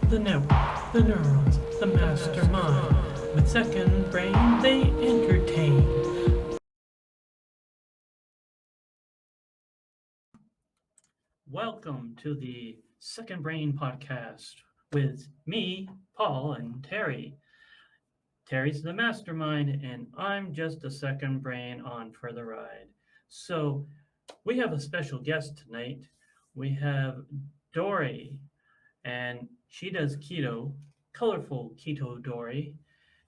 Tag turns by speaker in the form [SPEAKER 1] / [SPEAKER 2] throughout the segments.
[SPEAKER 1] the network, the neurons, the mastermind. With second brain, they entertain. Welcome to the Second Brain podcast with me, Paul, and Terry. Terry's the mastermind, and I'm just a second brain on for the ride. So we have a special guest tonight. We have Dori, and she does keto, Colourful Keto Dori,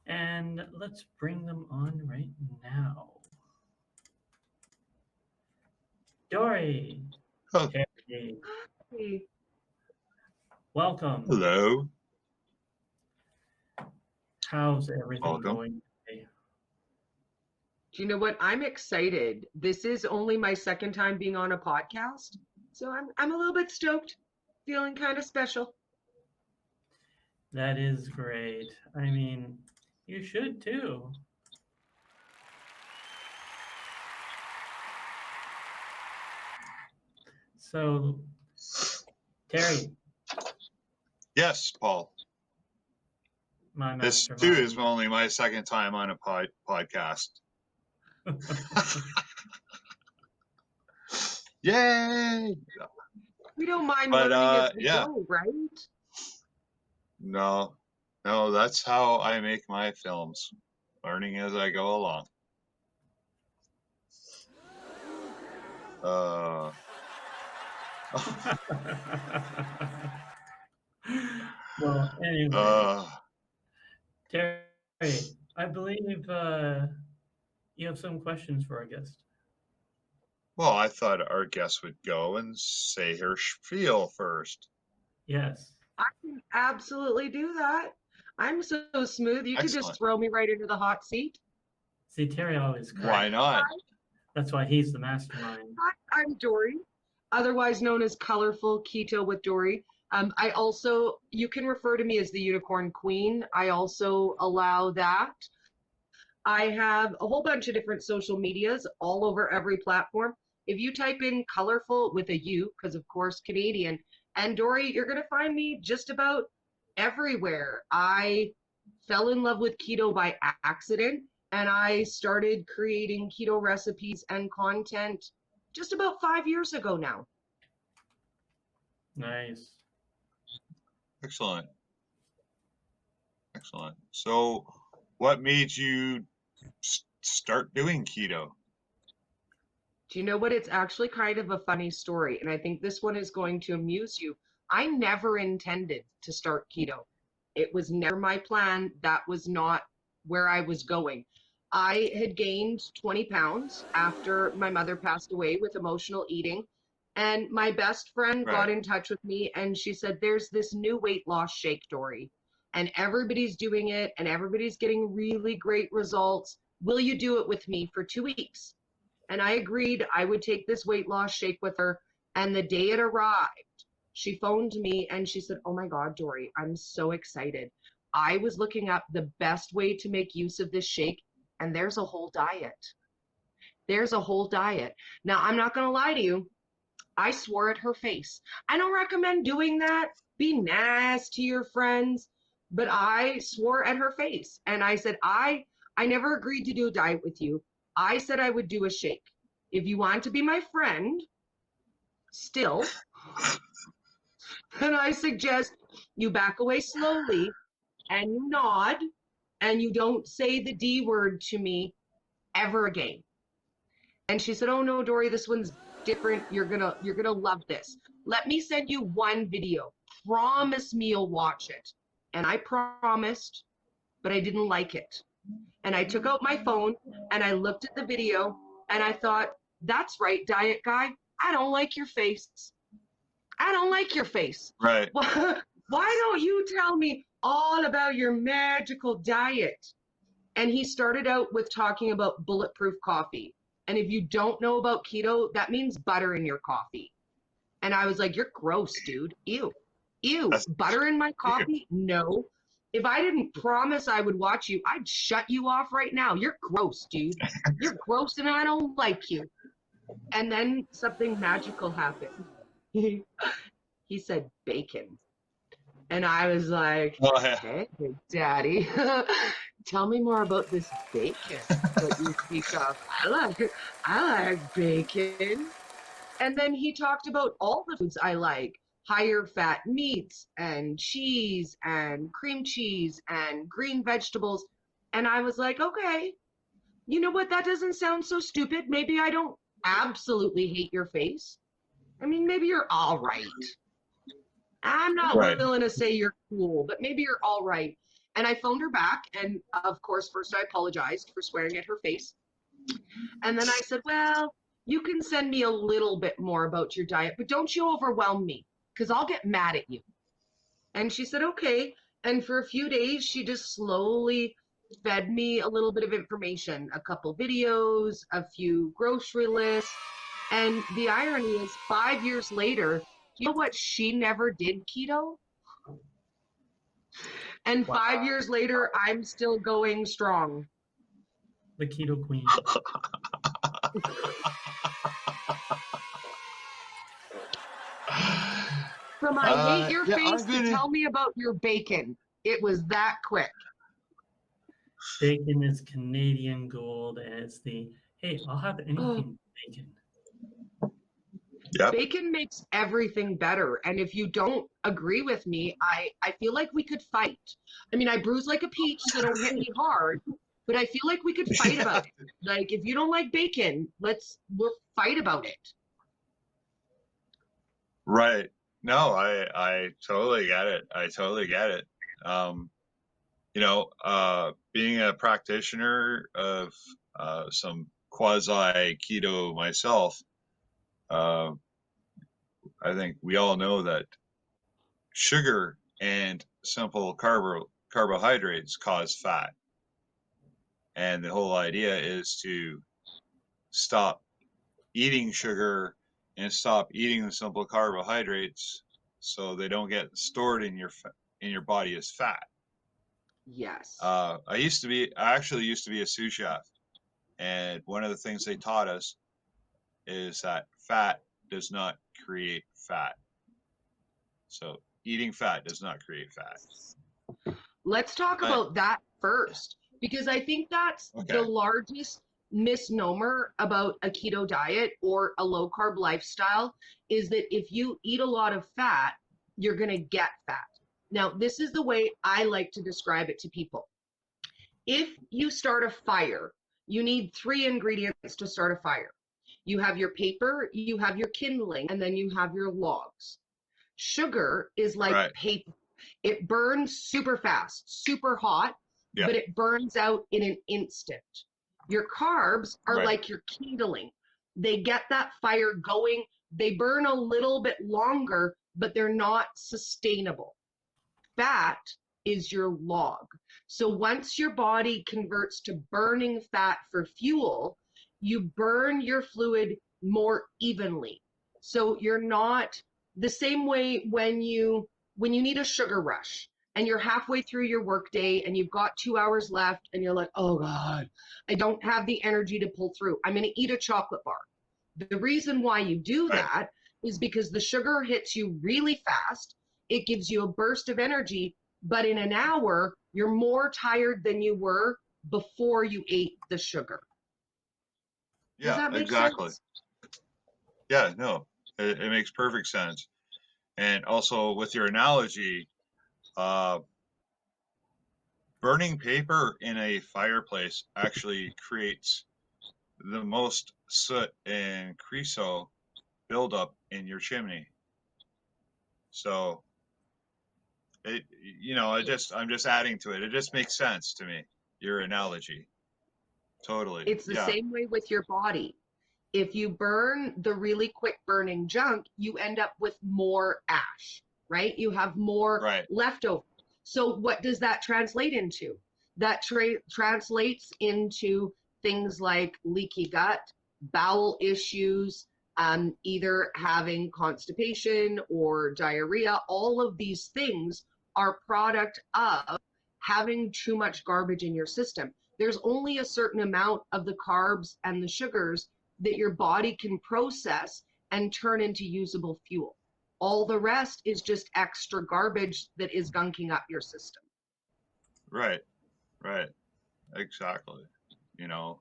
[SPEAKER 1] and let's bring them on right now. Dori,
[SPEAKER 2] Oh.
[SPEAKER 1] Terry,
[SPEAKER 3] Hey.
[SPEAKER 1] welcome.
[SPEAKER 2] Hello.
[SPEAKER 1] How's everything
[SPEAKER 2] Welcome.
[SPEAKER 1] going today?
[SPEAKER 3] Do you know what? I'm excited. This is only my second time being on a podcast, so I'm a little bit stoked, feeling kind of special.
[SPEAKER 1] That is great. I mean, you should too. So, Terry,
[SPEAKER 2] Yes, Paul.
[SPEAKER 1] my
[SPEAKER 2] This too
[SPEAKER 1] mastermind.
[SPEAKER 2] is only my second time on a podcast. Yay!
[SPEAKER 3] We don't mind
[SPEAKER 2] But,
[SPEAKER 3] learning as we
[SPEAKER 2] yeah.
[SPEAKER 3] go, right?
[SPEAKER 2] No, that's how I make my films. Learning as I go along.
[SPEAKER 1] Well, anyway, Terry, I believe you have some questions for our guest.
[SPEAKER 2] Well, I thought our guest would go and say her spiel first.
[SPEAKER 1] Yes.
[SPEAKER 3] I can absolutely do that. I'm so smooth. You can
[SPEAKER 2] Excellent.
[SPEAKER 3] just throw me right into the hot seat.
[SPEAKER 1] See, Terry always corrects.
[SPEAKER 2] Why not?
[SPEAKER 1] That's why he's the mastermind.
[SPEAKER 3] Hi, I'm Dori, otherwise known as Colourful Keto with Dori. You can refer to me as the Unicorn Queen. I also allow that. I have a whole bunch of different social medias all over every platform. If you type in Colourful with a U, because of course Canadian, and Dori, you're going to find me just about everywhere. I fell in love with keto by accident, and I started creating keto recipes and content just about 5 years ago now.
[SPEAKER 1] Nice.
[SPEAKER 2] Excellent. So, what made you start doing keto?
[SPEAKER 3] Do you know what? It's actually kind of a funny story, and I think this one is going to amuse you. I never intended to start keto. It was never my plan. That was not where I was going. I had gained 20 pounds after my mother passed away with emotional eating, and my best friend got in touch with me, and she said, there's this new weight loss shake, Dori, and everybody's doing it, and everybody's getting really great results. Will you do it with me for 2 weeks? And I agreed I would take this weight loss shake with her. And the day it arrived, she phoned me and she said, oh my God, Dori, I'm so excited. I was looking up the best way to make use of this shake, and there's a whole diet. There's a whole diet. Now, I'm not going to lie to you. I swore at her face. I don't recommend doing that. Be nice to your friends. But I swore at her face. And I said, I never agreed to do a diet with you. I said I would do a shake. If you want to be my friend, still, then I suggest you back away slowly and you nod and you don't say the D word to me ever again. And she said, oh no, Dori, this one's different. You're gonna love this. Let me send you one video. Promise me you'll watch it. And I promised, but I didn't like it. And I took out my phone and I looked at the video and I thought, that's right, diet guy. I don't like your face. I don't like your face.
[SPEAKER 2] Right.
[SPEAKER 3] Why don't you tell me all about your magical diet? And he started out with talking about bulletproof coffee. And if you don't know about keto, that means butter in your coffee. And I was like, you're gross, dude. Ew. Butter in my coffee? No. If I didn't promise I would watch you, I'd shut you off right now. You're gross, dude. You're gross and I don't like you. And then something magical happened. He said bacon. And I was like,
[SPEAKER 2] Oh, yeah.
[SPEAKER 3] hey, Daddy, tell me more about this bacon that you speak of. I like bacon. And then he talked about all the foods I like, higher fat meats and cheese and cream cheese and green vegetables. And I was like, okay, you know what? That doesn't sound so stupid. Maybe I don't absolutely hate your face. I mean, maybe you're all right. I'm not
[SPEAKER 2] Right.
[SPEAKER 3] willing to say you're cool, but maybe you're all right. And I phoned her back. And of course, first I apologized for swearing at her face. And then I said, well, you can send me a little bit more about your diet, but don't you overwhelm me because I'll get mad at you. And she said, okay. And for a few days, she just slowly fed me a little bit of information, a couple videos, a few grocery lists. And the irony is 5 years later, you know what? She never did keto. And 5 years later, I'm still going strong.
[SPEAKER 1] The keto queen.
[SPEAKER 3] From I hate your
[SPEAKER 2] yeah,
[SPEAKER 3] face to tell me about your bacon. It was that quick.
[SPEAKER 1] Bacon is Canadian gold, and it's the, hey, I'll have anything bacon.
[SPEAKER 2] Yep.
[SPEAKER 3] Bacon makes everything better. And if you don't agree with me, I feel like we could fight. I mean, I bruise like a peach, so don't hit me hard. But I feel like we could fight about it. Like, if you don't like bacon, we'll fight about it.
[SPEAKER 2] Right. No, I totally get it. I totally get it. You know, being a practitioner of some quasi keto myself, I think we all know that sugar and simple carbohydrates cause fat. And the whole idea is to stop eating sugar and stop eating the simple carbohydrates so they don't get stored in your body as fat.
[SPEAKER 3] Yes.
[SPEAKER 2] I actually used to be a sous chef, and one of the things they taught us is that fat does not create fat. So eating fat does not create fat.
[SPEAKER 3] Let's talk about that first, because I think that's the largest misnomer about a keto diet or a low carb lifestyle, is that if you eat a lot of fat, you're going to get fat. Now, this is the way I like to describe it to people. If you start a fire, you need 3 ingredients to start a fire. You have your paper, you have your kindling, and then you have your logs. Sugar is like paper. It burns super fast, super hot, but it burns out in an instant. Your carbs are like your kindling. They get that fire going. They burn a little bit longer, but they're not sustainable. Fat is your log. So once your body converts to burning fat for fuel, you burn your fluid more evenly. So you're not the same way when you need a sugar rush and you're halfway through your workday and you've got 2 hours left and you're like, oh God, I don't have the energy to pull through. I'm going to eat a chocolate bar. The reason why you do that is because the sugar hits you really fast. It gives you a burst of energy, but in an hour, you're more tired than you were before you ate the sugar. Does that make sense?
[SPEAKER 2] Yeah, no, it makes perfect sense. And also with your analogy, burning paper in a fireplace actually creates the most soot and creosote buildup in your chimney. So I'm just adding to it. It just makes sense to me, your analogy. Totally.
[SPEAKER 3] It's the same way with your body. If you burn the really quick burning junk, you end up with more ash, right? You have more leftover. So what does that translate into? That translates into things like leaky gut, bowel issues, either having constipation or diarrhea. All of these things are product of having too much garbage in your system. There's only a certain amount of the carbs and the sugars that your body can process and turn into usable fuel. All the rest is just extra garbage that is gunking up your system.
[SPEAKER 2] Right. Exactly. You know,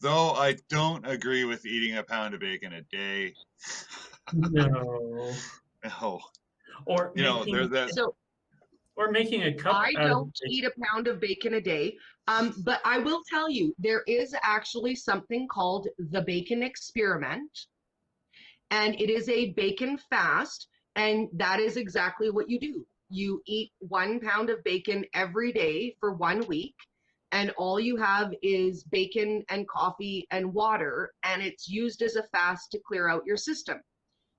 [SPEAKER 2] though I don't agree with eating a pound of bacon a day.
[SPEAKER 1] No.
[SPEAKER 2] No.
[SPEAKER 1] Or
[SPEAKER 2] You know, there's
[SPEAKER 1] making
[SPEAKER 2] that.
[SPEAKER 3] So
[SPEAKER 1] or making a cup
[SPEAKER 3] I
[SPEAKER 1] out of
[SPEAKER 3] don't eat a pound of bacon a day, but I will tell you, there is actually something called the bacon experiment, and it is a bacon fast, and that is exactly what you do. You eat 1 pound of bacon every day for 1 week, and all you have is bacon and coffee and water, and it's used as a fast to clear out your system.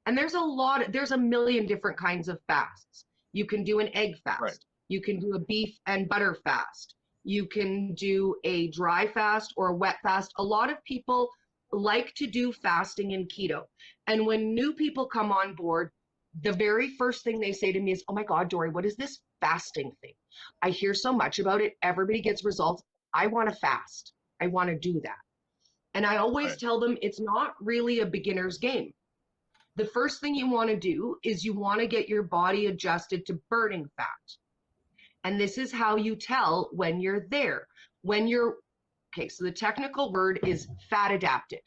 [SPEAKER 3] And there's a million different kinds of fasts. You can do an egg fast.
[SPEAKER 2] Right.
[SPEAKER 3] You can do a beef and butter fast. You can do a dry fast or a wet fast. A lot of people like to do fasting in keto. And when new people come on board, the very first thing they say to me is, oh my God, Dori, what is this fasting thing? I hear so much about it. Everybody gets results. I want to fast. I want to do that. And I always
[SPEAKER 2] Right.
[SPEAKER 3] tell them it's not really a beginner's game. The first thing you want to do is you want to get your body adjusted to burning fat. And this is how you tell when you're there. Okay, so the technical word is fat adapted.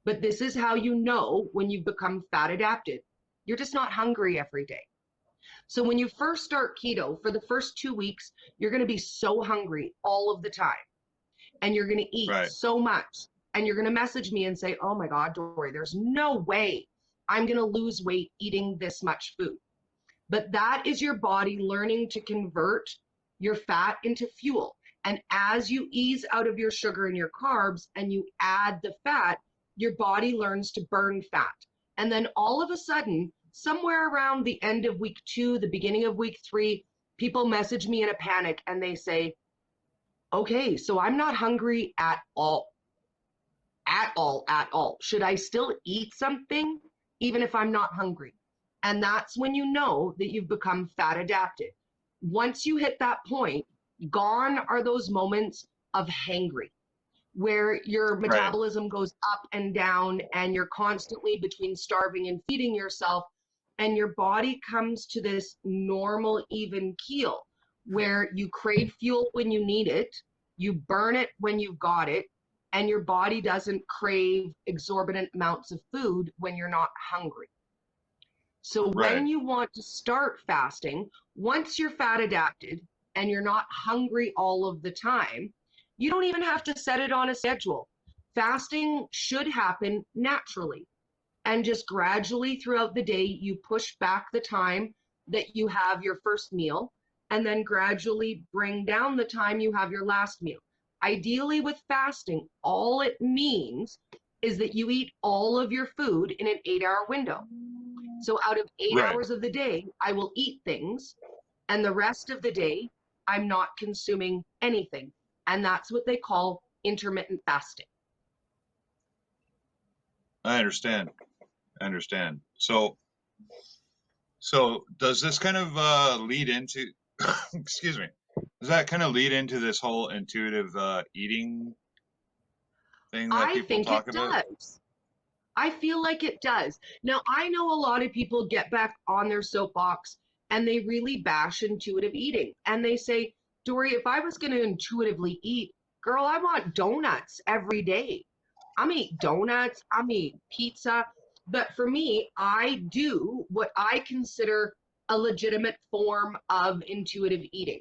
[SPEAKER 3] But this is how you know when you've become fat adapted. You're just not hungry every day. So when you first start keto, for the first 2 weeks, you're going to be so hungry all of the time. And you're going to eat
[SPEAKER 2] Right.
[SPEAKER 3] so much. And you're going to message me and say, oh my God, Dori, there's no way I'm going to lose weight eating this much food. But that is your body learning to convert your fat into fuel. And as you ease out of your sugar and your carbs and you add the fat, your body learns to burn fat. And then all of a sudden, somewhere around the end of week 2, the beginning of week 3, people message me in a panic and they say, okay, so I'm not hungry at all. At all. Should I still eat something even if I'm not hungry? And that's when you know that you've become fat adapted. Once you hit that point, gone are those moments of hangry, where your metabolism goes up and down and you're constantly between starving and feeding yourself, and your body comes to this normal, even keel where you crave fuel when you need it, you burn it when you've got it, and your body doesn't crave exorbitant amounts of food when you're not hungry. So when you want to start fasting, once you're fat adapted and you're not hungry all of the time, you don't even have to set it on a schedule. Fasting should happen naturally. And just gradually throughout the day, you push back the time that you have your first meal, and then gradually bring down the time you have your last meal. Ideally with fasting, all it means is that you eat all of your food in an 8-hour window. So out of 8 hours of the day, I will eat things, and the rest of the day, I'm not consuming anything. And that's what they call intermittent fasting.
[SPEAKER 2] I understand. So does this kind of lead into, excuse me, does that kind of lead into this whole intuitive eating thing that people talk about?
[SPEAKER 3] I think it does. I feel like it does. Now, I know a lot of people get back on their soapbox and they really bash intuitive eating. And they say, Dori, if I was going to intuitively eat, girl, I want donuts every day. I'm eat donuts, I'm eat pizza. But for me, I do what I consider a legitimate form of intuitive eating.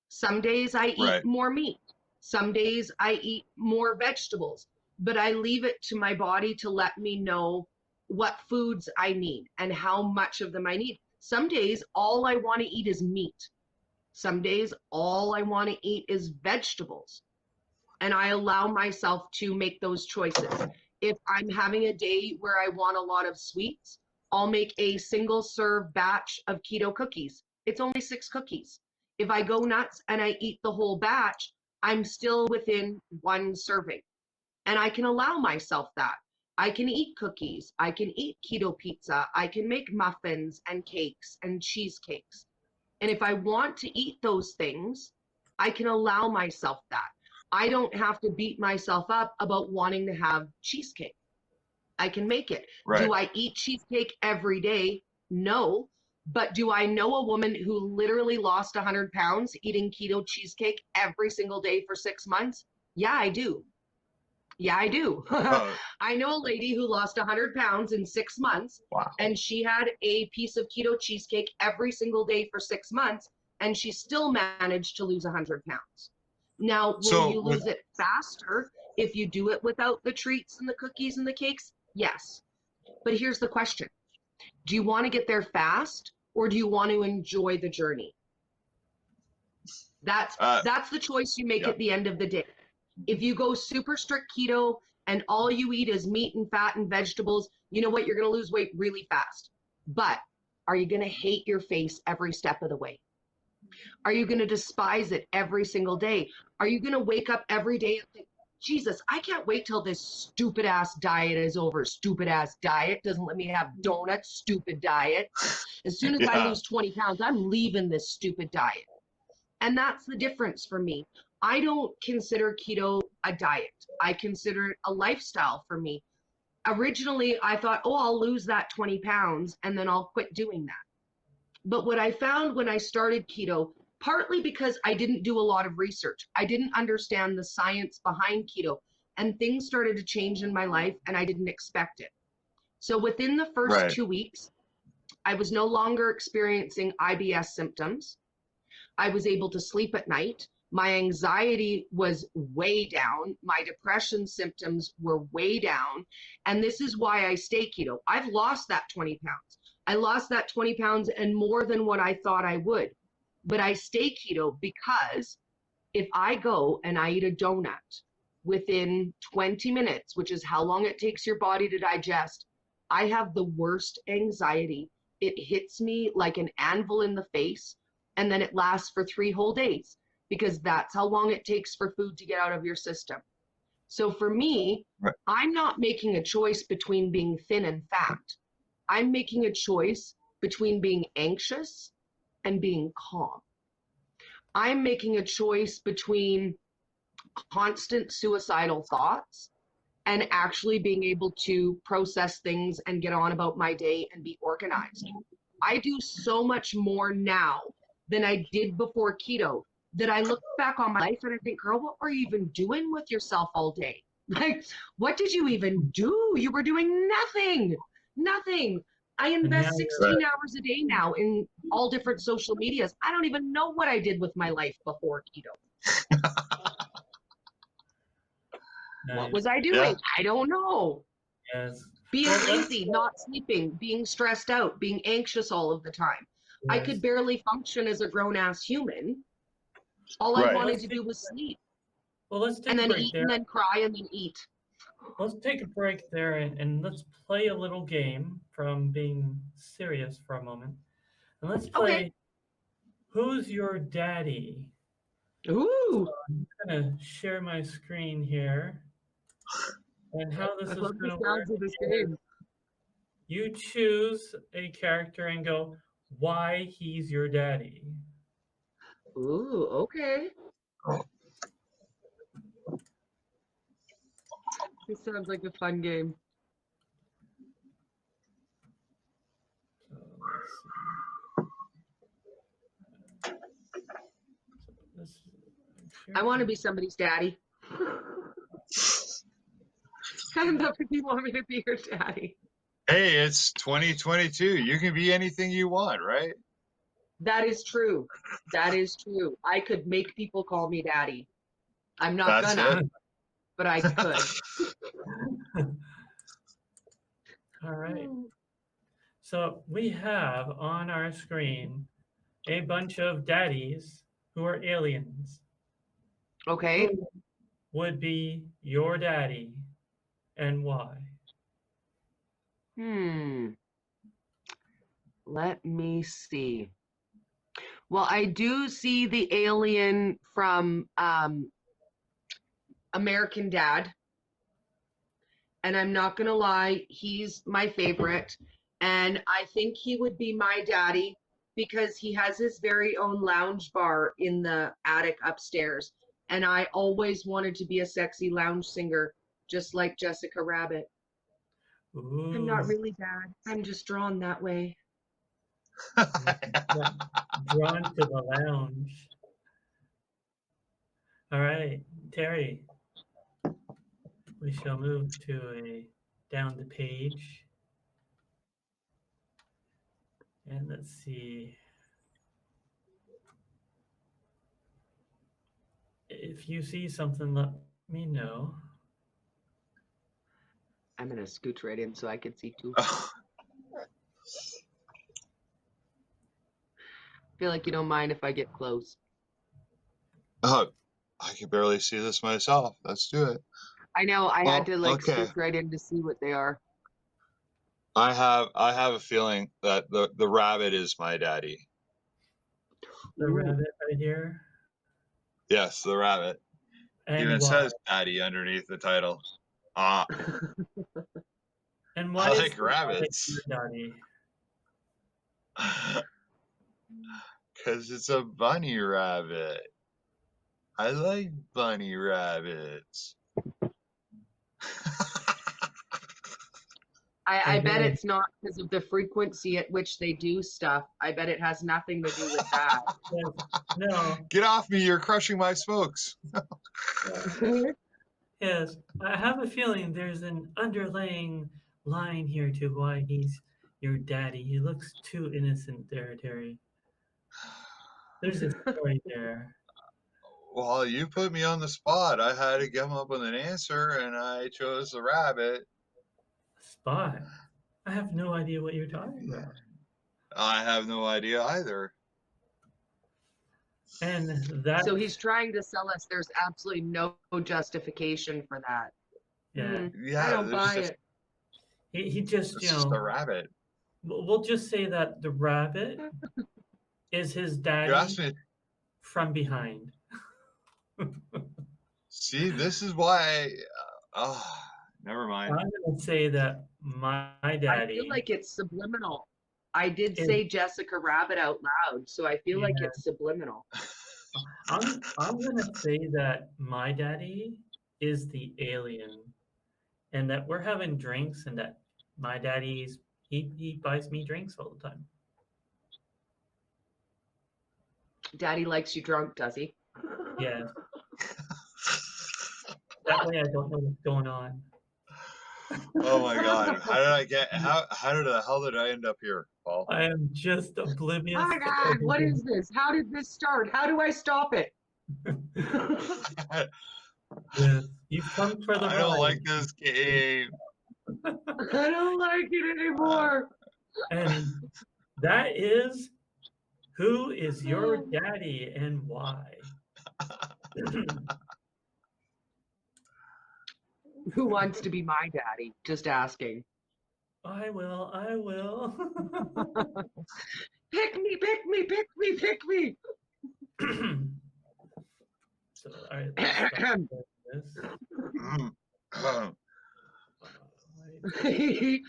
[SPEAKER 3] Some days I eat more meat. Some days I eat more vegetables. But I leave it to my body to let me know what foods I need and how much of them I need. Some days, all I want to eat is meat. Some days, all I want to eat is vegetables. And I allow myself to make those choices. If I'm having a day where I want a lot of sweets, I'll make a single serve batch of keto cookies. It's only 6 cookies. If I go nuts and I eat the whole batch, I'm still within 1 serving. And I can allow myself that. I can eat cookies. I can eat keto pizza. I can make muffins and cakes and cheesecakes. And if I want to eat those things, I can allow myself that. I don't have to beat myself up about wanting to have cheesecake. I can make it.
[SPEAKER 2] Right.
[SPEAKER 3] Do I eat cheesecake every day? No. But do I know a woman who literally lost 100 pounds eating keto cheesecake every single day for 6 months? Yeah, I do. Yeah, I do.
[SPEAKER 2] Oh,
[SPEAKER 3] I know a lady who lost 100 pounds in 6 months,
[SPEAKER 2] wow.
[SPEAKER 3] and she had a piece of keto cheesecake every single day for 6 months, and she still managed to lose 100 pounds. Now, will
[SPEAKER 2] So
[SPEAKER 3] you
[SPEAKER 2] with
[SPEAKER 3] lose it faster if you do it without the treats and the cookies and the cakes? Yes. But here's the question. Do you want to get there fast, or do you want to enjoy the journey? That's the choice you make
[SPEAKER 2] yeah.
[SPEAKER 3] at the end of the day. If you go super strict keto and all you eat is meat and fat and vegetables, you know what? You're going to lose weight really fast. But are you going to hate your face every step of the way? Are you going to despise it every single day? Are you going to wake up every day and think, Jesus, I can't wait till this stupid ass diet is over. Stupid ass diet doesn't let me have donuts. Stupid diet. As soon as I lose 20 pounds, I'm leaving this stupid diet. And that's the difference for me. I don't consider keto a diet. I consider it a lifestyle for me. Originally, I thought, oh, I'll lose that 20 pounds and then I'll quit doing that. But what I found when I started keto, partly because I didn't do a lot of research, I didn't understand the science behind keto, and things started to change in my life and I didn't expect it. So within the first 2 weeks, I was no longer experiencing IBS symptoms. I was able to sleep at night. My anxiety was way down. My depression symptoms were way down. And this is why I stay keto. I've lost that 20 pounds. I lost that 20 pounds and more than what I thought I would. But I stay keto because if I go and I eat a donut within 20 minutes, which is how long it takes your body to digest, I have the worst anxiety. It hits me like an anvil in the face, and then it lasts for 3 whole days, because that's how long it takes for food to get out of your system. So for me, I'm not making a choice between being thin and fat. I'm making a choice between being anxious and being calm. I'm making a choice between constant suicidal thoughts and actually being able to process things and get on about my day and be organized. I do so much more now than I did before keto, that I look back on my life and I think, girl, what were you even doing with yourself all day? Like, what did you even do? You were doing nothing. I invest 16 hours a day now in all different social medias. I don't even know what I did with my life before keto. What was I doing? Yeah. I don't know.
[SPEAKER 1] Yes.
[SPEAKER 3] Being lazy, not sleeping, being stressed out, being anxious all of the time. Yes. I could barely function as a grown-ass human. All I wanted to do was sleep.
[SPEAKER 1] Well, let's take
[SPEAKER 3] and
[SPEAKER 1] a
[SPEAKER 3] then
[SPEAKER 1] break
[SPEAKER 3] eat
[SPEAKER 1] there.
[SPEAKER 3] And then cry and then eat.
[SPEAKER 1] Let's take a break there and let's play a little game from being serious for a moment. And let's play Who's Your Daddy?
[SPEAKER 3] Ooh.
[SPEAKER 1] So I'm going to share my screen here. And how this is going to work is you choose a character and go, why he's your daddy.
[SPEAKER 3] Ooh, okay. This sounds like a fun game.
[SPEAKER 1] So let's see.
[SPEAKER 3] I want to be somebody's daddy. Stand up if you want me to be your daddy.
[SPEAKER 2] Hey, it's 2022. You can be anything you want, right?
[SPEAKER 3] That is true. That is true. I could make people call me daddy. I'm not gonna, but I could.
[SPEAKER 1] All right. So we have on our screen a bunch of daddies who are aliens.
[SPEAKER 3] Okay.
[SPEAKER 1] Who would be your daddy and why?
[SPEAKER 3] Let me see. Well, I do see the alien from American Dad. And I'm not going to lie, he's my favorite. And I think he would be my daddy because he has his very own lounge bar in the attic upstairs. And I always wanted to be a sexy lounge singer, just like Jessica Rabbit.
[SPEAKER 1] Ooh.
[SPEAKER 3] I'm not really bad. I'm just drawn that way.
[SPEAKER 1] Drawn to the lounge. All right, Terry. We shall move to a down the page. And let's see. If you see something, let me know.
[SPEAKER 3] I'm gonna scooch right in so I can see too. Feel like you don't mind if I get close.
[SPEAKER 2] Oh, I can barely see this myself. Let's do it.
[SPEAKER 3] I know I had to like
[SPEAKER 2] okay.
[SPEAKER 3] scooch right in to see what they are.
[SPEAKER 2] I have a feeling that the rabbit is my daddy.
[SPEAKER 1] The rabbit right here.
[SPEAKER 2] Yes, the rabbit.
[SPEAKER 1] And
[SPEAKER 2] even
[SPEAKER 1] why?
[SPEAKER 2] says daddy underneath the title.
[SPEAKER 1] And why
[SPEAKER 2] I
[SPEAKER 1] is
[SPEAKER 2] like
[SPEAKER 1] the
[SPEAKER 2] rabbits.
[SPEAKER 1] rabbit your daddy?
[SPEAKER 2] Because it's a bunny rabbit. I like bunny rabbits.
[SPEAKER 3] I bet it's not because of the frequency at which they do stuff. I bet it has nothing to do with that.
[SPEAKER 1] Yes. No.
[SPEAKER 2] Get off me, you're crushing my spokes.
[SPEAKER 1] Yes, I have a feeling there's an underlying line here to why he's your daddy. He looks too innocent there, Terry. There's a story there.
[SPEAKER 2] Well, you put me on the spot. I had to come up with an answer, and I chose the rabbit.
[SPEAKER 1] Spot. I have no idea what you're talking about.
[SPEAKER 2] I have no idea either.
[SPEAKER 1] And that.
[SPEAKER 3] So he's trying to sell us. There's absolutely no justification for that.
[SPEAKER 1] Yeah.
[SPEAKER 2] Yeah,
[SPEAKER 3] I don't buy it.
[SPEAKER 1] He just,
[SPEAKER 2] It's just a rabbit.
[SPEAKER 1] We'll just say that the rabbit is his daddy from behind.
[SPEAKER 2] See, this is why. Never mind.
[SPEAKER 1] I'm going to say that my daddy.
[SPEAKER 3] I feel like it's subliminal. I did say Jessica Rabbit out loud, so I feel like it's subliminal.
[SPEAKER 1] I'm going to say that my daddy is the alien, and that we're having drinks, and that my daddy's he buys me drinks all the time.
[SPEAKER 3] Daddy likes you drunk, does he?
[SPEAKER 1] Yeah. That way I don't know what's going on.
[SPEAKER 2] Oh my God! How the hell did I end up here, Paul?
[SPEAKER 1] I am just oblivious.
[SPEAKER 3] Oh my God! What is this? How did this start? How do I stop it?
[SPEAKER 1] Yes, you've come for the ride.
[SPEAKER 2] I don't like this game.
[SPEAKER 3] I don't like it anymore.
[SPEAKER 1] And that is, who is your daddy and why?
[SPEAKER 3] Who wants to be my daddy? Just asking.
[SPEAKER 1] I will.
[SPEAKER 3] Pick me, pick me, pick me, pick me.
[SPEAKER 1] So, all right, let's start this.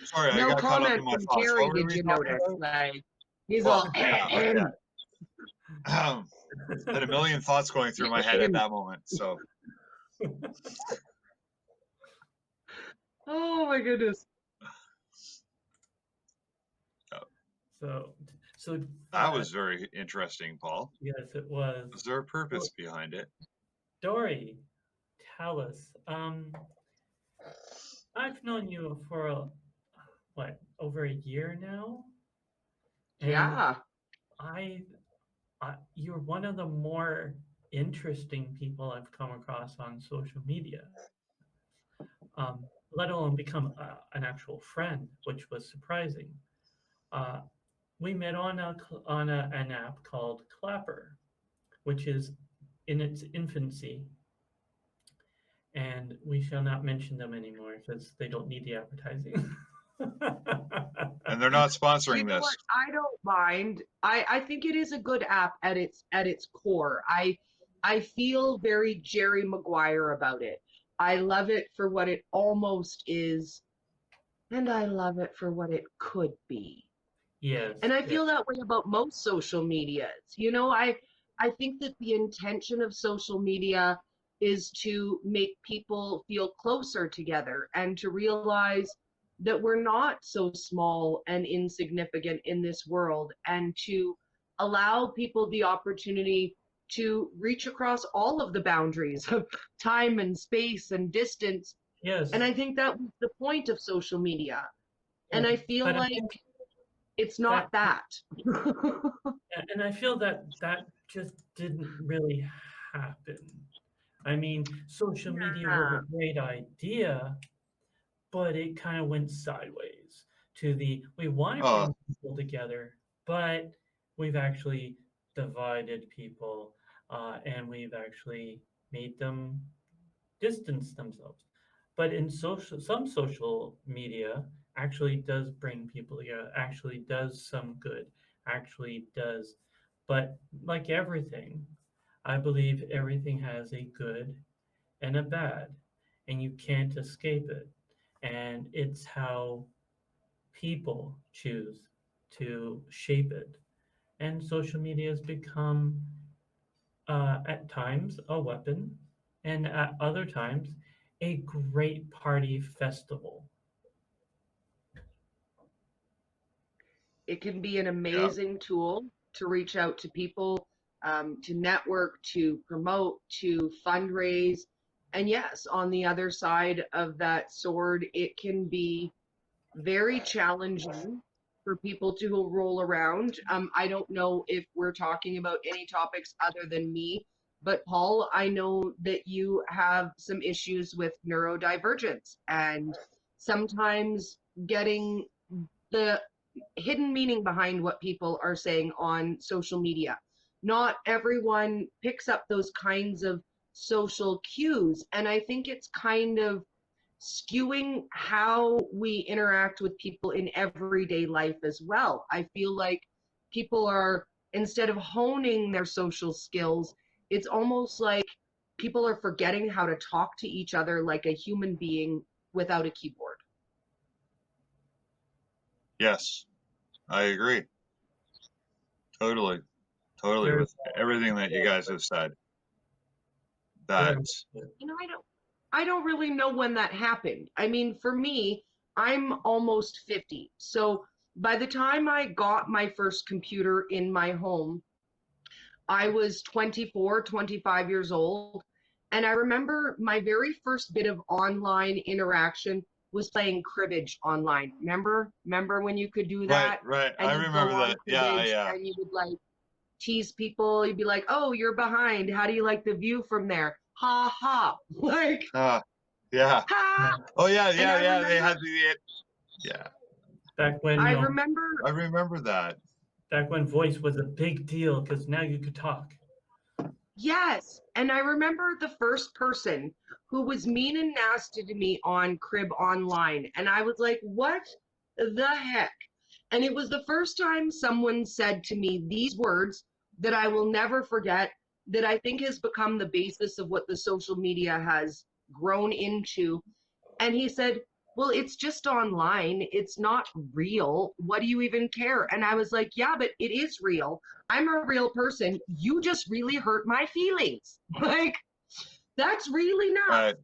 [SPEAKER 2] Sorry,
[SPEAKER 3] No
[SPEAKER 2] I got caught up
[SPEAKER 3] comment
[SPEAKER 2] in my
[SPEAKER 3] from
[SPEAKER 2] thoughts.
[SPEAKER 3] Terry,
[SPEAKER 2] What were
[SPEAKER 3] did
[SPEAKER 2] we
[SPEAKER 3] you
[SPEAKER 2] talking
[SPEAKER 3] notice?
[SPEAKER 2] about?
[SPEAKER 3] Like, he's all.
[SPEAKER 2] Had a million thoughts going through my head at that moment. So.
[SPEAKER 3] Oh my goodness.
[SPEAKER 1] So
[SPEAKER 2] that was very interesting, Paul.
[SPEAKER 1] Yes, it was.
[SPEAKER 2] Was there a purpose behind it?
[SPEAKER 1] Dori, tell us. I've known you for over a year now. And
[SPEAKER 3] yeah.
[SPEAKER 1] You're one of the more interesting people I've come across on social media. Let alone become an actual friend, which was surprising. We met on an app called Clapper, which is in its infancy, and we shall not mention them anymore because they don't need the advertising.
[SPEAKER 2] And they're not sponsoring this.
[SPEAKER 3] What? I don't mind. I think it is a good app at its core. I feel very Jerry Maguire about it. I love it for what it almost is, and I love it for what it could be.
[SPEAKER 1] Yes.
[SPEAKER 3] And I feel that way about most social medias. I think that the intention of social media is to make people feel closer together and to realize that we're not so small and insignificant in this world, and to allow people the opportunity to reach across all of the boundaries of time and space and distance.
[SPEAKER 1] Yes.
[SPEAKER 3] And I think that was the point of social media. And
[SPEAKER 1] Yeah,
[SPEAKER 3] I feel
[SPEAKER 1] but I
[SPEAKER 3] like
[SPEAKER 1] think
[SPEAKER 3] it's not that.
[SPEAKER 1] and I feel that that just didn't really happen. I mean, social media was
[SPEAKER 3] Yeah.
[SPEAKER 1] a great idea, but it kind of went sideways to the we want to
[SPEAKER 2] Oh,
[SPEAKER 1] bring people together, but we've actually divided people, and we've actually made them distance themselves. But in some social media actually does bring people together, actually does some good, actually does. But like everything, I believe everything has a good and a bad, and you can't escape it. And it's how people choose to shape it. And social media has become, at times, a weapon, and at other times, a great party festival.
[SPEAKER 3] It can be an
[SPEAKER 2] yeah.
[SPEAKER 3] amazing tool to reach out to people, to network, to promote, to fundraise. And yes, on the other side of that sword, it can be very challenging for people to roll around. I don't know if we're talking about any topics other than me, but Paul, I know that you have some issues with neurodivergence, and sometimes getting the hidden meaning behind what people are saying on social media. Not everyone picks up those kinds of social cues, and I think it's kind of skewing how we interact with people in everyday life as well. I feel like people are, instead of honing their social skills, it's almost like people are forgetting how to talk to each other like a human being without a keyboard.
[SPEAKER 2] Yes, I agree. Totally. Totally
[SPEAKER 1] Very,
[SPEAKER 2] with everything that you guys have said.
[SPEAKER 1] very
[SPEAKER 2] That,
[SPEAKER 1] good.
[SPEAKER 3] You know, I don't really know when that happened. I mean, for me, I'm almost 50. So by the time I got my first computer in my home, I was 24, 25 years old. And I remember my very first bit of online interaction was playing cribbage online. Remember when you could do
[SPEAKER 2] right,
[SPEAKER 3] that?
[SPEAKER 2] right.
[SPEAKER 3] And
[SPEAKER 2] I
[SPEAKER 3] you'd go
[SPEAKER 2] remember
[SPEAKER 3] on
[SPEAKER 2] that. Yeah,
[SPEAKER 3] cribbage
[SPEAKER 2] yeah.
[SPEAKER 3] and you would like tease people. You'd be like, oh, you're behind. How do you like the view from there? Ha ha. Like,
[SPEAKER 2] Yeah.
[SPEAKER 3] ha.
[SPEAKER 1] Yeah.
[SPEAKER 2] Oh, yeah,
[SPEAKER 3] And
[SPEAKER 2] yeah, yeah. They had the, yeah.
[SPEAKER 1] Back when,
[SPEAKER 3] I
[SPEAKER 1] you know,
[SPEAKER 3] remember,
[SPEAKER 2] I remember that.
[SPEAKER 1] back when voice was a big deal because now you could talk.
[SPEAKER 3] yes. And I remember the first person who was mean and nasty to me on Crib Online. And I was like, what the heck? And it was the first time someone said to me these words that I will never forget, that I think has become the basis of what the social media has grown into. And he said, well, it's just online. It's not real. What do you even care? And I was like, yeah, but it is real. I'm a real person. You just really hurt my feelings. Like, that's really not.
[SPEAKER 2] Right.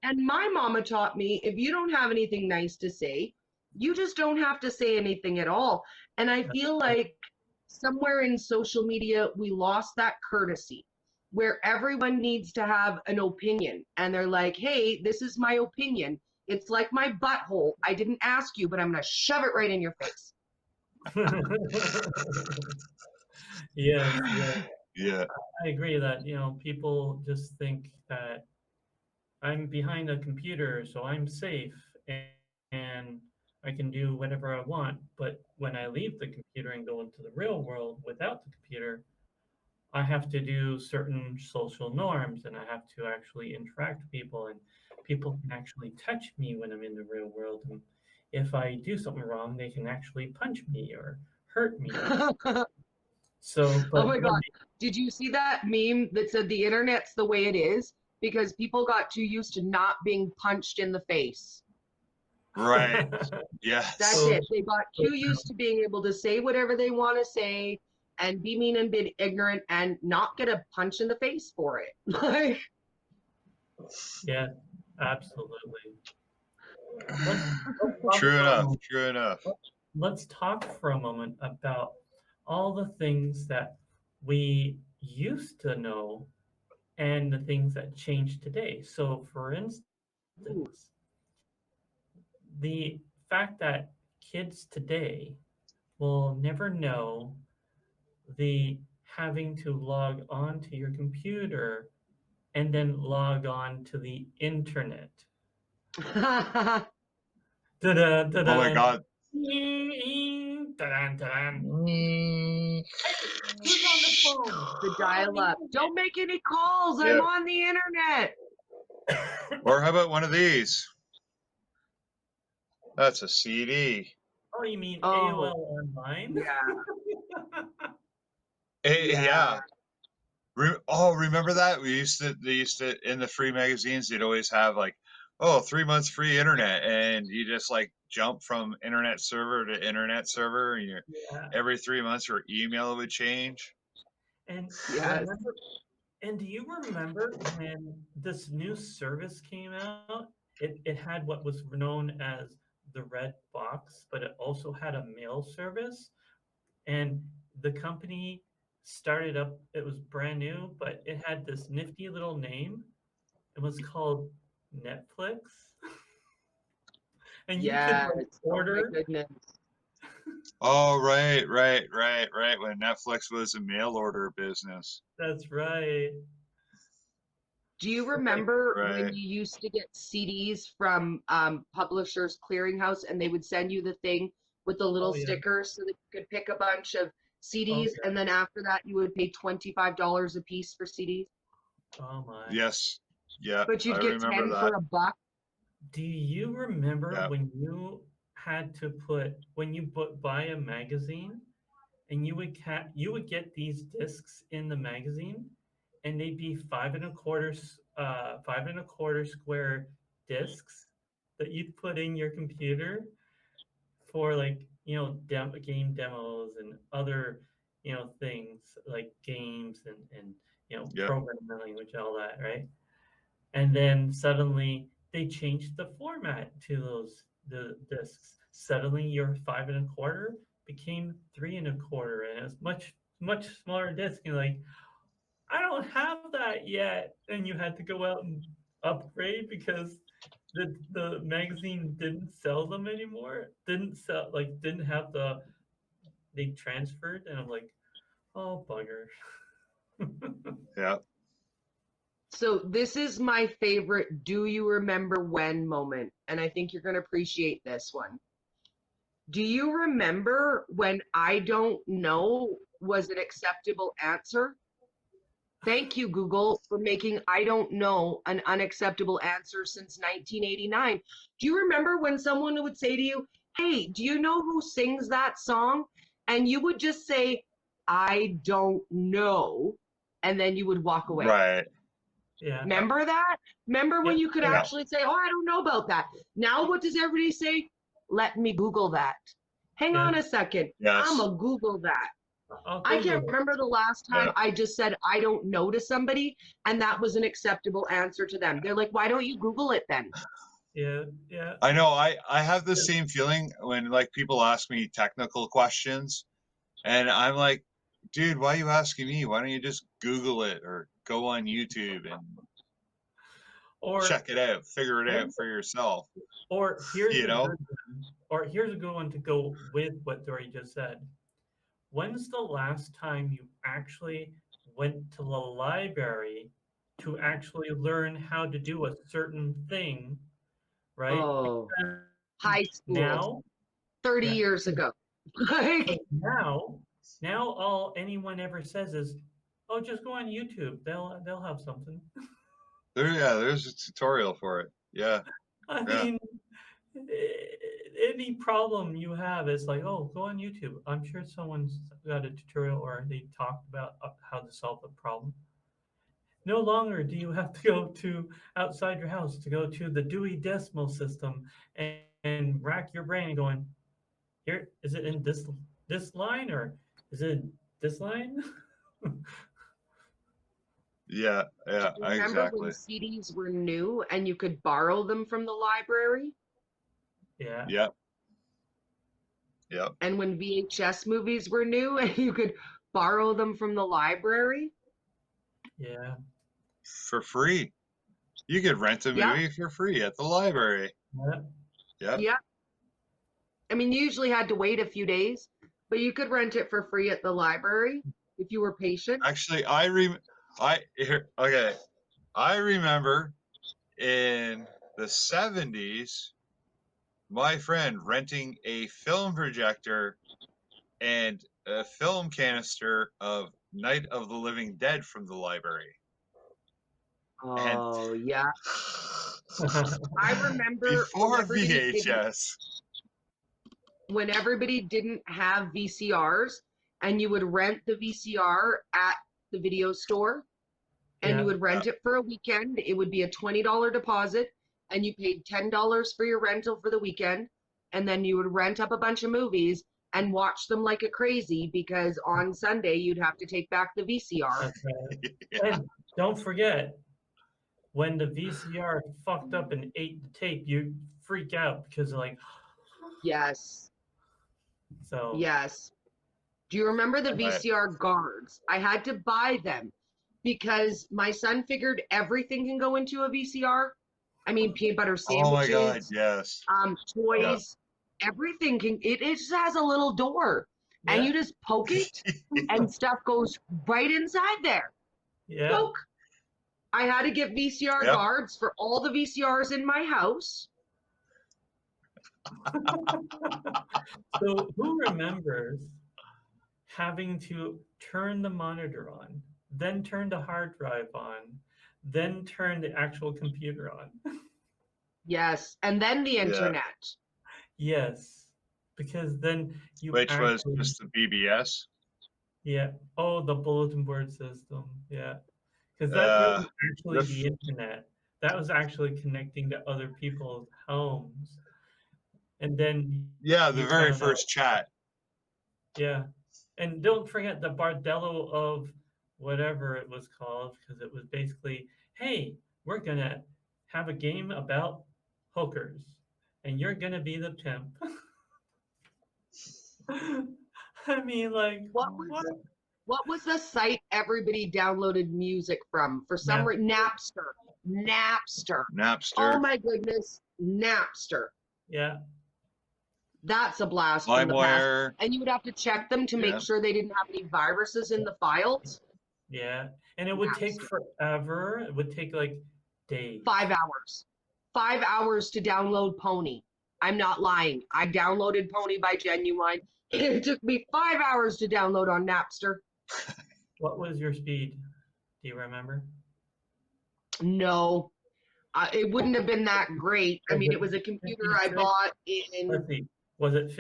[SPEAKER 3] And my mama taught me, if you don't have anything nice to say, you just don't have to say anything at all. And I feel like somewhere in social media, we lost that courtesy where everyone needs to have an opinion. And they're like, hey, this is my opinion. It's like my butthole. I didn't ask you, but I'm going to shove it right in your face.
[SPEAKER 1] Yes, yes.
[SPEAKER 2] Yeah.
[SPEAKER 1] I agree that, you know, people just think that I'm behind a computer, so I'm safe and I can do whatever I want. But when I leave the computer and go into the real world without the computer, I have to do certain social norms and I have to actually interact with people, and people can actually touch me when I'm in the real world. And if I do something wrong, they can actually punch me or hurt me. So,
[SPEAKER 3] Oh
[SPEAKER 1] but
[SPEAKER 3] my
[SPEAKER 1] when
[SPEAKER 3] God. Did you see that meme that said the internet's the way it is because people got too used to not being punched in the face?
[SPEAKER 2] Right.
[SPEAKER 3] That's
[SPEAKER 2] Yes.
[SPEAKER 1] so,
[SPEAKER 3] it. They got
[SPEAKER 1] so
[SPEAKER 3] too used to being able to say whatever they want to say and be mean and be ignorant and not get a punch in the face for it. Like,
[SPEAKER 1] yeah, absolutely. let's talk
[SPEAKER 2] True
[SPEAKER 1] for a
[SPEAKER 2] enough.
[SPEAKER 1] moment.
[SPEAKER 2] True enough.
[SPEAKER 1] Let's talk for a moment about all the things that we used to know and the things that changed today. So, for instance, the fact that kids today will never know the having to log on to your computer and then log on to the internet. Da-da,
[SPEAKER 2] Oh my
[SPEAKER 1] da-da.
[SPEAKER 2] God.
[SPEAKER 1] Da-da, da-da. Who's on the phone?
[SPEAKER 3] The dial-up. Don't make any calls. I'm
[SPEAKER 2] Yeah.
[SPEAKER 3] on the internet.
[SPEAKER 2] Or how about one of these? That's a CD.
[SPEAKER 1] Oh, you mean
[SPEAKER 3] Oh,
[SPEAKER 1] AOL Online?
[SPEAKER 3] yeah.
[SPEAKER 2] Yeah. Remember that? They used to, in the free magazines, they'd always have like, oh, 3 months free internet. And you just like jump from internet server to internet server. And
[SPEAKER 1] Yeah.
[SPEAKER 2] every 3 months your email would change.
[SPEAKER 1] And
[SPEAKER 3] Yes.
[SPEAKER 1] remember, and do you remember when this new service came out? It had what was known as the red box, but it also had a mail service. And the company started up, it was brand new, but it had this nifty little name. It was called Netflix. And you could
[SPEAKER 3] Yes.
[SPEAKER 1] like
[SPEAKER 3] Oh my
[SPEAKER 1] order.
[SPEAKER 3] goodness.
[SPEAKER 2] Oh, right. When Netflix was a mail order business.
[SPEAKER 1] That's right.
[SPEAKER 3] Do you remember when
[SPEAKER 2] Right.
[SPEAKER 3] you used to get CDs from Publishers Clearinghouse and they would send you the thing with the little
[SPEAKER 1] Oh, yeah.
[SPEAKER 3] stickers so that you could pick a bunch of CDs
[SPEAKER 1] Oh, yeah.
[SPEAKER 3] and then after that you would pay $25 a piece for CDs?
[SPEAKER 1] Oh my.
[SPEAKER 2] Yes. Yeah.
[SPEAKER 3] But you'd
[SPEAKER 2] I
[SPEAKER 3] get
[SPEAKER 2] remember
[SPEAKER 3] 10
[SPEAKER 2] that.
[SPEAKER 3] for a buck.
[SPEAKER 1] Do you remember
[SPEAKER 2] Yeah.
[SPEAKER 1] when you had to when you buy a magazine and you would get these discs in the magazine and they'd be 5 1/4 square discs that you'd put in your computer for like, game demos and other, things like games and
[SPEAKER 2] Yeah.
[SPEAKER 1] programming language, all that, right? And then suddenly they changed the format to the discs. Suddenly your 5 1/4 became 3 1/4, and it was much smaller disc. You're like, I don't have that yet, and you had to go out and upgrade because the magazine didn't sell them anymore. Didn't have they transferred, and I'm like, oh bugger.
[SPEAKER 2] Yeah.
[SPEAKER 3] So this is my favorite do you remember when moment, and I think you're going to appreciate this one. Do you remember when I don't know was an acceptable answer? Thank you, Google, for making I don't know an unacceptable answer since 1989. Do you remember when someone would say to you, hey, do you know who sings that song? And you would just say, I don't know. And then you would walk away.
[SPEAKER 2] Right.
[SPEAKER 1] Yeah.
[SPEAKER 3] Remember that? Remember when
[SPEAKER 1] Yep.
[SPEAKER 3] you could
[SPEAKER 2] Yeah.
[SPEAKER 3] actually say, oh, I don't know about that. Now what does everybody say? Let me Google that. Hang
[SPEAKER 1] Yeah.
[SPEAKER 3] on a second.
[SPEAKER 2] Yes.
[SPEAKER 3] I'm going to Google that.
[SPEAKER 1] I'll
[SPEAKER 3] I can't
[SPEAKER 1] Google it.
[SPEAKER 3] remember the last time
[SPEAKER 2] Yeah.
[SPEAKER 3] I just said I don't know to somebody and that was an acceptable answer to them. They're like, why don't you Google it then?
[SPEAKER 1] Yeah. Yeah.
[SPEAKER 2] I know. I have the same feeling when like people ask me technical questions, and I'm like, dude, why are you asking me? Why don't you just Google it or go on YouTube and
[SPEAKER 1] Or
[SPEAKER 2] check it out, figure it out for yourself?
[SPEAKER 1] or here's
[SPEAKER 2] You
[SPEAKER 1] a
[SPEAKER 2] know?
[SPEAKER 1] good one. Or here's a good one to go with what Dory just said. When's the last time you actually went to the library to actually learn how to do a certain thing, right?
[SPEAKER 3] Oh,
[SPEAKER 1] Because
[SPEAKER 3] high school,
[SPEAKER 1] now,
[SPEAKER 3] 30
[SPEAKER 1] yeah,
[SPEAKER 3] years ago. Like,
[SPEAKER 1] because now all anyone ever says is, "Oh, just go on YouTube. They'll have something."
[SPEAKER 2] There's a tutorial for it. Yeah.
[SPEAKER 1] I
[SPEAKER 2] Yeah.
[SPEAKER 1] mean, any problem you have is like, oh, go on YouTube. I'm sure someone's got a tutorial or they talked about how to solve the problem. No longer do you have to go to outside your house to go to the Dewey Decimal System and rack your brain going, here, is it in this line or is it this line?
[SPEAKER 2] Yeah.
[SPEAKER 3] remember
[SPEAKER 2] Exactly.
[SPEAKER 3] when CDs were new and you could borrow them from the library?
[SPEAKER 1] Yeah.
[SPEAKER 2] Yep. Yep.
[SPEAKER 3] And when VHS movies were new and you could borrow them from the library.
[SPEAKER 1] Yeah.
[SPEAKER 2] For free. You could rent a
[SPEAKER 3] Yeah.
[SPEAKER 2] movie for free at the library.
[SPEAKER 1] Yeah.
[SPEAKER 2] Yep.
[SPEAKER 3] Yeah. I mean, you usually had to wait a few days, but you could rent it for free at the library if you were patient.
[SPEAKER 2] Actually, I remember in the 70s, my friend renting a film projector and a film canister of Night of the Living Dead from the library.
[SPEAKER 3] Oh, yeah. I remember
[SPEAKER 2] Before VHS.
[SPEAKER 3] when everybody didn't have VCRs and you would rent the VCR at the video store and
[SPEAKER 1] Yeah.
[SPEAKER 3] you would rent it for a weekend. It would be a $20 deposit and you paid $10 for your rental for the weekend. And then you would rent up a bunch of movies and watch them like a crazy because on Sunday you'd have to take back the VCR.
[SPEAKER 1] That's right. And don't forget, when the VCR fucked up and ate the tape, you freak out because like,
[SPEAKER 3] Yes.
[SPEAKER 1] so
[SPEAKER 3] Yes. Do you remember the
[SPEAKER 2] Right.
[SPEAKER 3] VCR guards? I had to buy them because my son figured everything can go into a VCR. I mean, peanut butter sandwiches,
[SPEAKER 2] Oh my God, yes.
[SPEAKER 3] toys, everything can. It just has a little door, and
[SPEAKER 1] yeah,
[SPEAKER 3] you just poke it, and stuff goes right inside there.
[SPEAKER 1] yeah.
[SPEAKER 3] Poke. I had to get VCR
[SPEAKER 2] Yep.
[SPEAKER 3] guards for all the VCRs in my house.
[SPEAKER 1] So who remembers having to turn the monitor on, then turn the hard drive on, then turn the actual computer on?
[SPEAKER 3] Yes, and then the internet.
[SPEAKER 1] Yes, because then you
[SPEAKER 2] Which was
[SPEAKER 1] actually,
[SPEAKER 2] just the BBS.
[SPEAKER 1] yeah. Oh, the bulletin board system. Yeah, because that wasn't actually
[SPEAKER 2] the
[SPEAKER 1] the internet. That was actually connecting to other people's homes, and then
[SPEAKER 2] Yeah, the
[SPEAKER 1] you
[SPEAKER 2] very
[SPEAKER 1] found out.
[SPEAKER 2] first chat.
[SPEAKER 1] Yeah, and don't forget the Bardello of whatever it was called, because it was basically, hey, we're gonna have a game about hookers, and you're gonna be the pimp. I mean, like,
[SPEAKER 3] What was the site everybody downloaded music from? For some
[SPEAKER 1] Yeah.
[SPEAKER 3] reason, Napster. Napster.
[SPEAKER 2] Napster.
[SPEAKER 3] Oh my goodness, Napster.
[SPEAKER 1] Yeah,
[SPEAKER 3] That's a blast from the past.
[SPEAKER 2] LimeWire.
[SPEAKER 3] And you would have to check them to
[SPEAKER 2] Yeah.
[SPEAKER 3] make sure they didn't have any viruses in the files.
[SPEAKER 1] yeah, and it would take
[SPEAKER 3] Napster.
[SPEAKER 1] forever. It would take like days.
[SPEAKER 3] 5 hours. 5 hours to download Pony. I'm not lying. I downloaded Pony by Genuine. It took me 5 hours to download on Napster.
[SPEAKER 1] What was your speed? Do you remember?
[SPEAKER 3] No, it wouldn't have been that great. I mean, it was a computer I
[SPEAKER 1] 56?
[SPEAKER 3] bought in
[SPEAKER 1] Let's see. Was it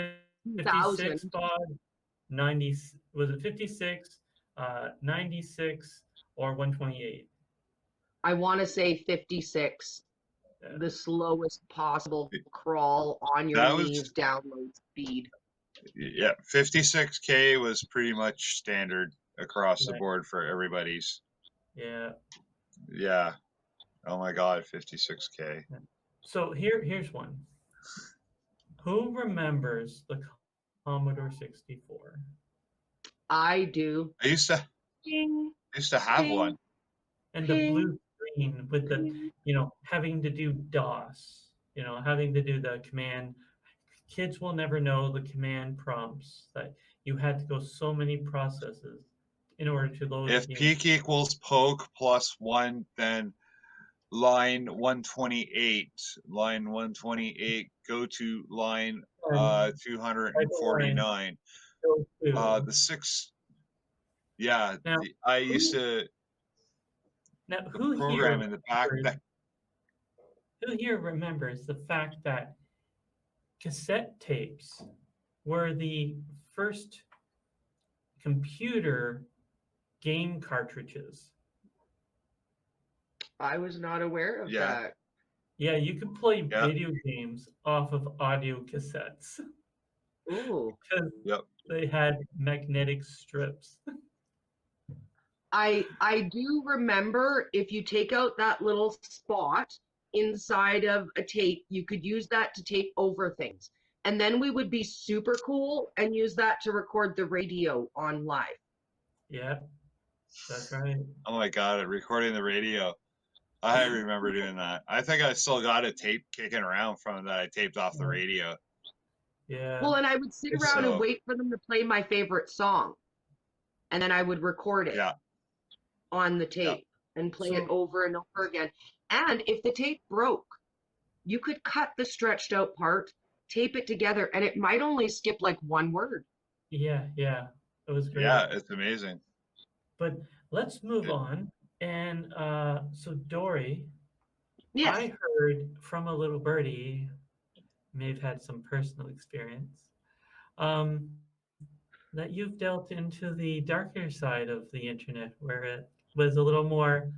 [SPEAKER 3] 2000.
[SPEAKER 1] 56 baud, 90? Was it 56, 96, or 128?
[SPEAKER 3] I want to say 56,
[SPEAKER 1] Yeah.
[SPEAKER 3] the slowest possible crawl on your
[SPEAKER 2] That was-
[SPEAKER 3] knees download speed.
[SPEAKER 2] Yeah, 56K was pretty much standard across the
[SPEAKER 1] Right.
[SPEAKER 2] board for everybody's.
[SPEAKER 1] Yeah.
[SPEAKER 2] Yeah. Oh my God, 56K.
[SPEAKER 1] So here's one. Who remembers the Commodore 64?
[SPEAKER 3] I do.
[SPEAKER 2] I used to
[SPEAKER 3] Ding,
[SPEAKER 2] have
[SPEAKER 3] Ding.
[SPEAKER 2] one.
[SPEAKER 1] And the
[SPEAKER 3] Ding.
[SPEAKER 1] blue screen with the,
[SPEAKER 3] ding.
[SPEAKER 1] having to do DOS, having to do the command. Kids will never know the command prompts that you had to go so many processes in order to load.
[SPEAKER 2] If peak equals poke plus 1, then line 128. Line 128, go to line 249. The 6. Yeah,
[SPEAKER 1] Now,
[SPEAKER 2] I used to
[SPEAKER 1] Now, who
[SPEAKER 2] program in the back.
[SPEAKER 1] who here remembers the fact that cassette tapes were the first computer game cartridges?
[SPEAKER 3] I was not aware of
[SPEAKER 2] Yeah.
[SPEAKER 3] that.
[SPEAKER 1] Yeah, you could play
[SPEAKER 2] Yeah.
[SPEAKER 1] video games off of audio cassettes
[SPEAKER 3] Ooh.
[SPEAKER 1] because
[SPEAKER 2] Yep.
[SPEAKER 1] they had magnetic strips.
[SPEAKER 3] I do remember if you take out that little spot inside of a tape. You could use that to tape over things. And then we would be super cool and use that to record the radio on live.
[SPEAKER 1] Yeah, that's right.
[SPEAKER 2] Oh my God, recording the radio. I remember doing that. I think I still got a tape kicking around from that I taped off the radio.
[SPEAKER 1] Yeah.
[SPEAKER 3] Well, and I would sit around and wait for them to play my favorite song. And then I would record it on the tape and play it over and over again. And if the tape broke, you could cut the stretched out part, tape it together, and it might only skip like one word.
[SPEAKER 1] Yeah, it was great.
[SPEAKER 2] Yeah, it's amazing.
[SPEAKER 1] But let's move on. And so Dori,
[SPEAKER 3] Yes.
[SPEAKER 1] I heard from a little birdie, may have had some personal experience, that you've delved into the darker side of the internet, where it was a little more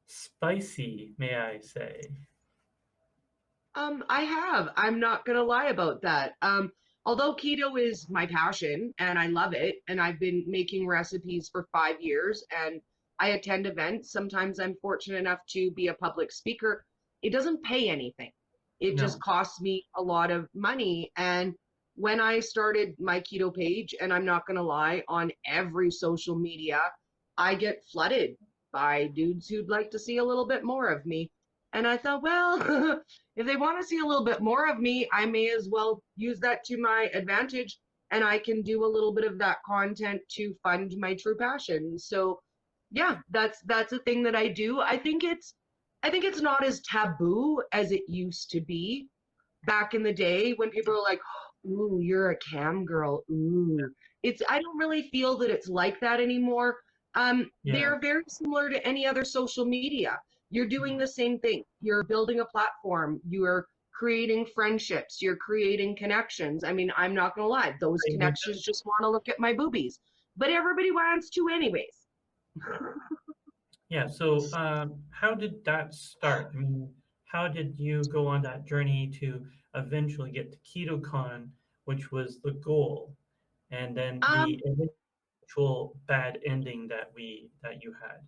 [SPEAKER 1] spicy, may I say.
[SPEAKER 3] I have. I'm not going to lie about that. Although keto is my passion and I love it, and I've been making recipes for 5 years and I attend events. Sometimes I'm fortunate enough to be a public speaker. It doesn't pay anything. It just costs me a lot of money. And when I started my keto page, and I'm not going to lie, on every social media, I get flooded by dudes who'd like to see a little bit more of me. And I thought, well, if they want to see a little bit more of me, I may as well use that to my advantage, and I can do a little bit of that content to fund my true passion. So yeah, that's a thing that I do. I think it's not as taboo as it used to be back in the day when people are like, ooh, you're a cam girl. Ooh. I don't really feel that it's like that anymore. They're very similar to any other social media. You're doing the same thing. You're building a platform. You're creating friendships. You're creating connections. I mean, I'm not going to lie. Those connections just want to look at my boobies. But everybody wants to anyways.
[SPEAKER 1] Yeah, so how did that start? I mean, how did you go on that journey to eventually get to KetoCon, which was the goal, and then the eventual bad ending that you had?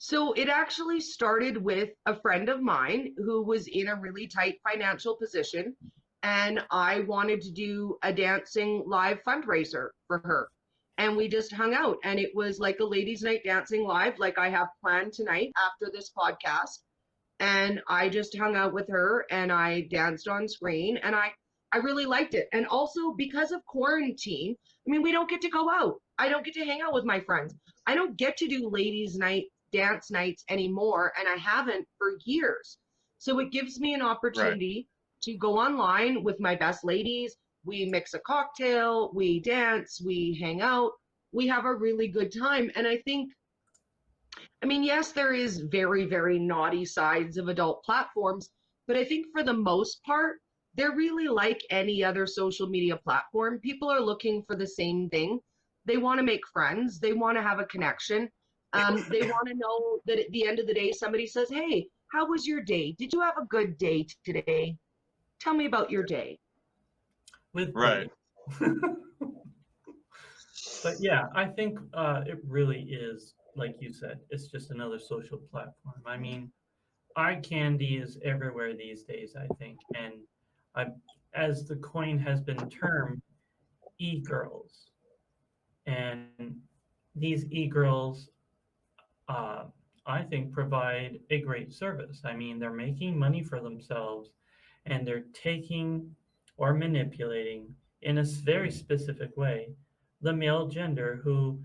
[SPEAKER 3] So it actually started with a friend of mine who was in a really tight financial position, and I wanted to do a dancing live fundraiser for her. And we just hung out, and it was like a ladies' night dancing live, like I have planned tonight after this podcast. And I just hung out with her and I danced on screen, and I really liked it. And also because of quarantine, I mean, we don't get to go out. I don't get to hang out with my friends. I don't get to do ladies' night dance nights anymore, and I haven't for years. So it gives me an opportunity to go online with my best ladies. We mix a cocktail, we dance, we hang out, we have a really good time. And I mean, yes, there is very, very naughty sides of adult platforms, but I think for the most part, they're really like any other social media platform. People are looking for the same thing. They want to make friends. They want to have a connection. They want to know that at the end of the day, somebody says, hey, how was your day? Did you have a good day today? Tell me about your day.
[SPEAKER 1] But yeah, I think it really is, like you said, it's just another social platform. I mean, eye candy is everywhere these days, I think. And as the coin has been termed, e-girls. And these e-girls, I think, provide a great service. I mean, they're making money for themselves, and they're taking or manipulating in a very specific way the male gender, who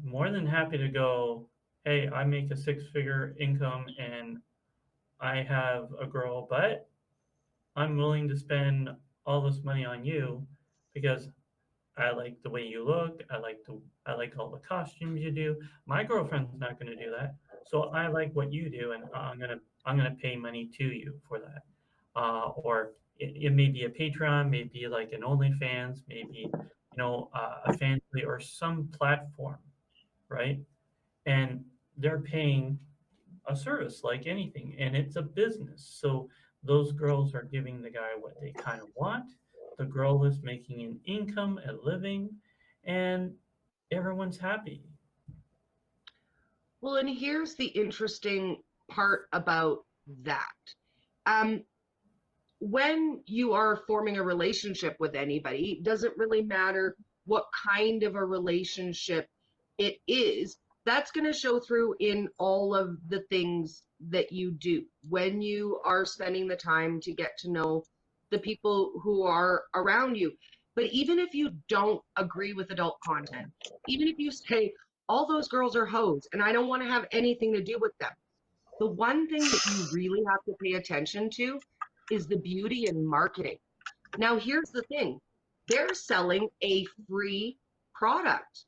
[SPEAKER 1] more than happy to go, hey, I make a 6-figure income and I have a girl, but I'm willing to spend all this money on you because I like the way you look. I like all the costumes you do. My girlfriend's not going to do that, so I like what you do, and I'm gonna pay money to you for that. Or it may be a Patreon, maybe like an OnlyFans, maybe a Fanly or some platform, right? And they're paying a service like anything, and it's a business. So those girls are giving the guy what they kind of want. The girl is making an income, a living, and everyone's happy.
[SPEAKER 3] Well, and here's the interesting part about that. When you are forming a relationship with anybody, it doesn't really matter what kind of a relationship it is. That's going to show through in all of the things that you do when you are spending the time to get to know the people who are around you. But even if you don't agree with adult content, even if you say, all those girls are hoes and I don't want to have anything to do with them, the one thing that you really have to pay attention to is the beauty in marketing. Now, here's the thing. They're selling a free product.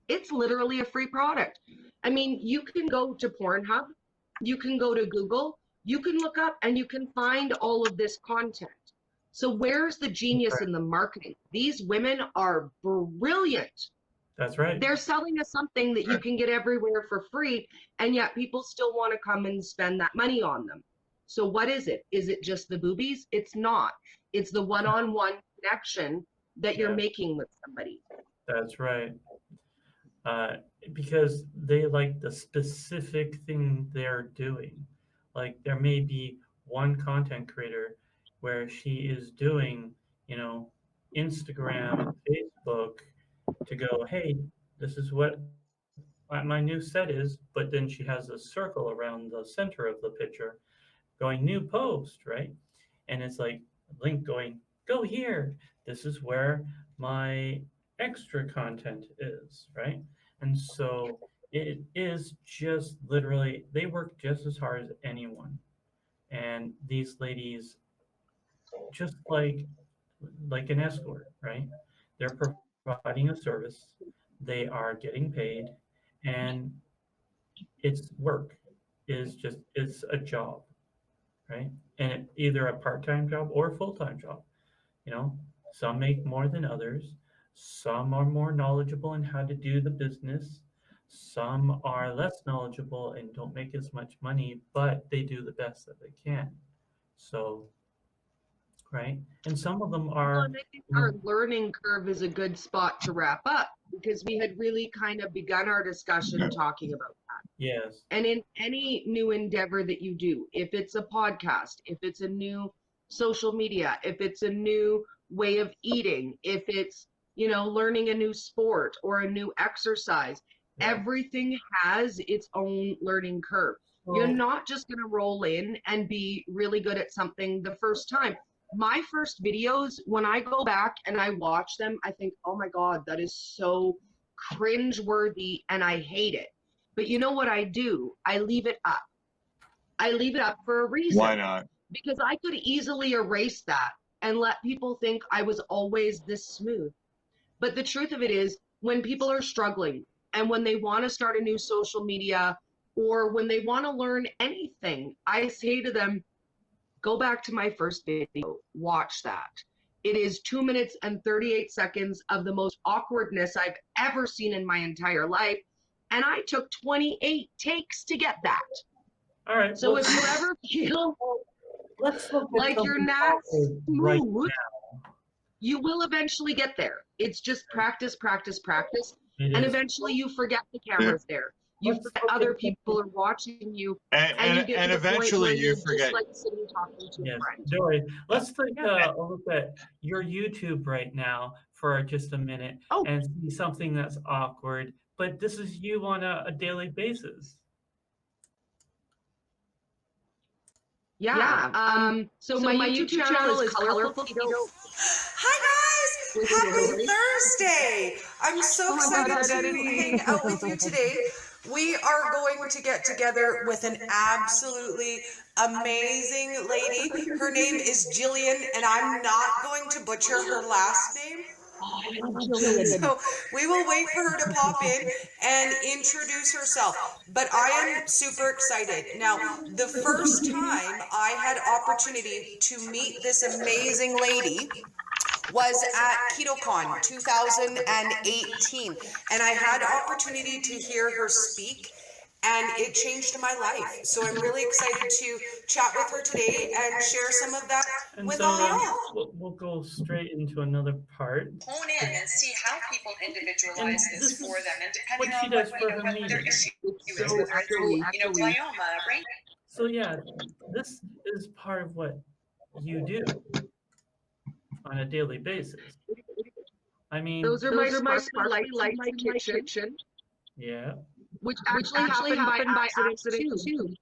[SPEAKER 3] It's literally a free product. I mean, you can go to Pornhub, you can go to Google, you can look up and you can find all of this content. So where's the genius in the marketing? These women are brilliant.
[SPEAKER 1] That's right.
[SPEAKER 3] They're selling us something that you can get everywhere for free, and yet people still want to come and spend that money on them. So what is it? Is it just the boobies? It's not. It's the one-on-one connection that you're making with somebody.
[SPEAKER 1] That's right. Because they like the specific thing they're doing. Like there may be one content creator where she is doing, Instagram, Facebook to go, hey, this is what my new set is, but then she has a circle around the center of the picture going new post, right? And it's like link going, go here. This is where my extra content is, right? And so it is just literally, they work just as hard as anyone. And these ladies, just like an escort, right? They're providing a service, they are getting paid, and it's work. It's a job, right? And either a part-time job or a full-time job. Some make more than others. Some are more knowledgeable in how to do the business. Some are less knowledgeable and don't make as much money, but they do the best that they can. So, right? And some of them are.
[SPEAKER 3] Well, and I think our learning curve is a good spot to wrap up, because we had really kind of begun our discussion talking about that.
[SPEAKER 1] Yes.
[SPEAKER 3] And in any new endeavor that you do, if it's a podcast, if it's a new social media, if it's a new way of eating, if it's, learning a new sport or a new exercise, everything has its own learning curve. You're not just going to roll in and be really good at something the first time. My first videos, when I go back and I watch them, I think, oh my God, that is so cringe-worthy and I hate it. But you know what I do? I leave it up. I leave it up for a reason.
[SPEAKER 2] Why not?
[SPEAKER 3] Because I could easily erase that and let people think I was always this smooth. But the truth of it is, when people are struggling and when they want to start a new social media or when they want to learn anything, I say to them, go back to my first video, watch that. It is 2 minutes and 38 seconds of the most awkwardness I've ever seen in my entire life. And I took 28 takes to get that.
[SPEAKER 1] All right.
[SPEAKER 3] So if you ever feel like you're not smooth,
[SPEAKER 1] right,
[SPEAKER 3] you will eventually get there. It's just practice, practice, practice. And eventually you forget the camera's there. You forget other people are watching you.
[SPEAKER 2] And eventually you forget.
[SPEAKER 3] Like sitting talking to a friend.
[SPEAKER 1] Dory, let's take a look at your YouTube right now for just a minute and see something that's awkward. But this is you on a daily basis.
[SPEAKER 3] Yeah. So my YouTube channel is Colourful Keto.
[SPEAKER 4] Hi guys! Happy Thursday! I'm so excited to hang out with you today. We are going to get together with an absolutely amazing lady. Her name is Jillian, and I'm not going to butcher her last name. So we will wait for her to pop in and introduce herself. But I am super excited. Now, the first time I had opportunity to meet this amazing lady was at KetoCon 2018, and I had opportunity to hear her speak, and it changed my life. So I'm really excited to chat with her today and share some of that with all y'all.
[SPEAKER 1] We'll go straight into another part.
[SPEAKER 5] Hone in and see how people individualize this for them, and
[SPEAKER 1] what
[SPEAKER 5] depending
[SPEAKER 1] she
[SPEAKER 5] on
[SPEAKER 1] does
[SPEAKER 5] what,
[SPEAKER 1] for her
[SPEAKER 5] what their
[SPEAKER 1] meeting.
[SPEAKER 5] issue is, whether it's glioma, brain.
[SPEAKER 1] So yeah, this is part of what you do on a daily basis. I mean,
[SPEAKER 3] Those are my sparkly lights in my kitchen,
[SPEAKER 1] yeah.
[SPEAKER 3] which actually happened by accident too.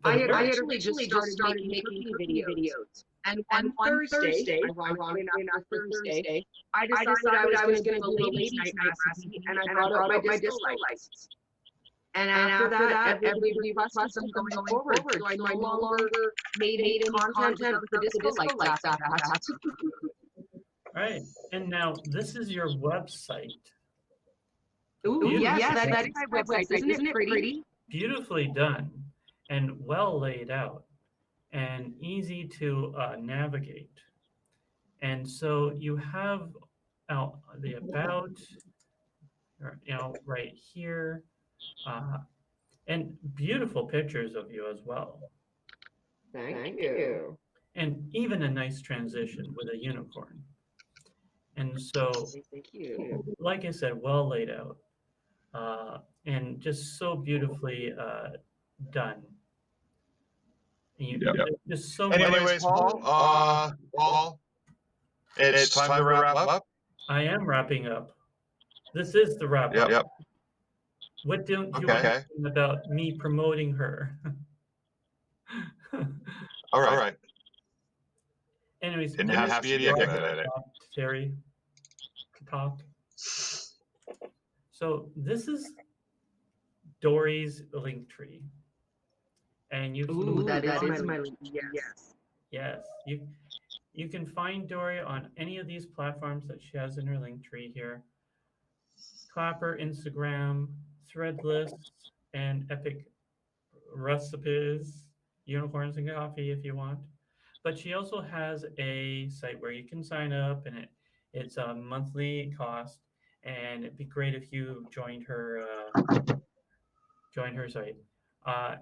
[SPEAKER 3] I had originally just started making cooking videos. And one Thursday, ironically enough for Thursday, I decided I was going to do a ladies' night recipe, and I brought out my disco lights. And after that, everybody requested them going forward. So I no longer made any content with the disco lights after that.
[SPEAKER 1] Right. And now this is your website.
[SPEAKER 3] Ooh, yes, that is my website. Isn't it pretty?
[SPEAKER 1] Beautifully done and well laid out and easy to navigate. And so you have the about, right here, and beautiful pictures of you as well.
[SPEAKER 3] Thank you.
[SPEAKER 1] And even a nice transition with a unicorn. And so,
[SPEAKER 3] Thank you.
[SPEAKER 1] like I said, well laid out, and just so beautifully done.
[SPEAKER 2] Yep.
[SPEAKER 1] Just so
[SPEAKER 2] Anyways, Paul, it's time to wrap up.
[SPEAKER 1] I am wrapping up. This is the wrap up.
[SPEAKER 2] Yep.
[SPEAKER 1] What don't you
[SPEAKER 2] Okay.
[SPEAKER 1] ask about me promoting her?
[SPEAKER 2] All right.
[SPEAKER 1] Anyways,
[SPEAKER 2] Didn't have to be a dick about it.
[SPEAKER 1] Terry, to talk. So this is Dori's link tree, and you can,
[SPEAKER 3] Ooh, that is my link.
[SPEAKER 1] yes, you can find Dori on any of these platforms that she has in her link tree here: Clapper, Instagram, Threadless, and Epic Recipes, Unicorns and Coffee if you want. But she also has a site where you can sign up, and it's a monthly cost, and it'd be great if you joined her site.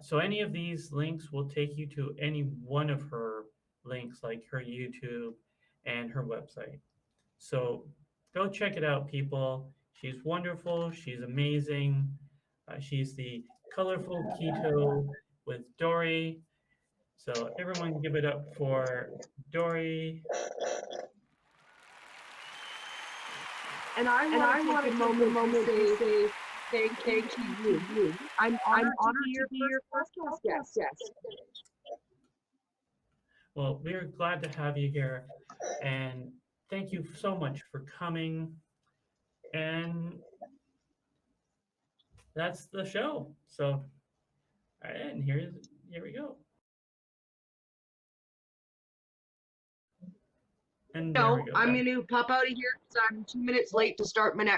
[SPEAKER 1] So any of these links will take you to any one of her links, like her YouTube and her website. So go check it out, people. She's wonderful. She's amazing. She's the Colorful Keto with Dori. So everyone give it up for Dori.
[SPEAKER 3] And I want to take a moment to say thank you. I'm honored to be your first guest.
[SPEAKER 1] Well, we're glad to have you here, and thank you so much for coming. And that's the show. So, all right, and here we go. And there we go.
[SPEAKER 3] I'm going to pop out of here because I'm 2 minutes late to start my next